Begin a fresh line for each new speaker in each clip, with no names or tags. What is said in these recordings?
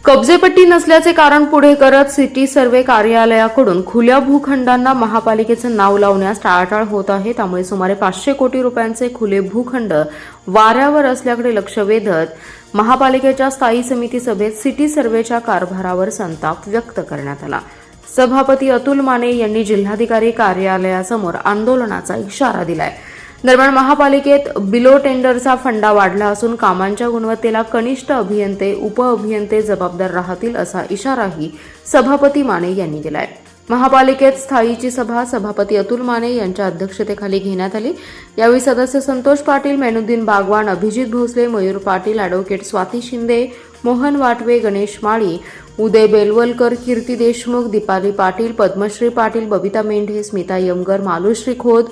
कब्जेपट्टी नसल्याचे कारण पुढे करत सिटी सर्व्हे कार्यालयाकडून खुल्या भूखंडांना महापालिकेचं नाव लावण्यास टाळाटाळ होत आहे। त्यामुळे सुमारे 500 कोटी रुपयांचे खुले भूखंड वाऱ्यावर असल्याकडे लक्ष वेधत महापालिकेच्या स्थायी समिती सभेत सिटी सर्व्हेच्या कारभारावर संताप व्यक्त करण्यात आला। सभापती अतुल माने यांनी जिल्हाधिकारी कार्यालयासमोर आंदोलनाचा इशारा दिलाय। दरम्यान महापालिकेत बिलो टेंडरचा फंडा वाढला असून कामांच्या गुणवत्तेला कनिष्ठ अभियंते उपअभियंते जबाबदार राहतील असा इशाराही सभापती माने यांनी दिलाय। महापालिकेत स्थायीची सभा सभापती अतुल माने यांच्या अध्यक्षतेखाली घेण्यात आली। यावेळी सदस्य संतोष पाटील, मेनुद्दीन बागवान, अभिजित भोसले, मयूर पाटील, ॲडव्होकेट स्वाती शिंदे, मोहन वाटवे, गणेश माळी, उदय बेलवलकर, कीर्ती देशमुख, दीपाली पाटील, पद्मश्री पाटील, बबिता मेंढे, स्मिता यमगर, मालुश्री खोत,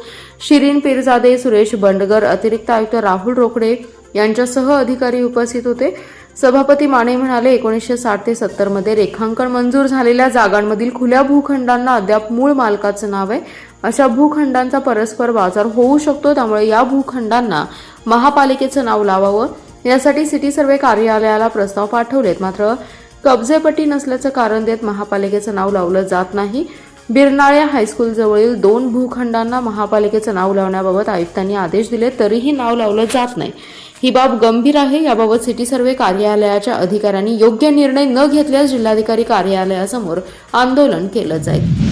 शिरीन पीरजादे, सुरेश बंडगर, अतिरिक्त आयुक्त राहुल रोकडे यांच्यासह अधिकारी उपस्थित होते। सभापती माने म्हणाले, 1960 ते 70 मध्ये रेखांकन मंजूर झालेल्या जागांमधील खुल्या भूखंडांना अद्याप मूळ मालकाचं नाव आहे। अशा भूखंडांचा परस्पर बाजार होऊ शकतो, त्यामुळे या भूखंडांना महापालिकेचं नाव लावावं यासाठी सिटी सर्व्हे कार्यालयाला प्रस्ताव पाठवलेत। मात्र कब्जेपट्टी नसल्याचं कारण देत महापालिकेचं नाव लावलं जात नाही। बिरनाळे हायस्कूल जवळील 2 भूखंडांना महापालिकेचं नाव लावण्याबाबत आयुक्तांनी आदेश दिले, तरीही नाव लावलं जात नाही। ही बाब गंभीर आहे। याबाबत सिटी सर्व्हे कार्यालयाच्या अधिकाऱ्यांनी योग्य निर्णय न घेतल्यास जिल्हाधिकारी कार्यालयासमोर आंदोलन केलं जाईल।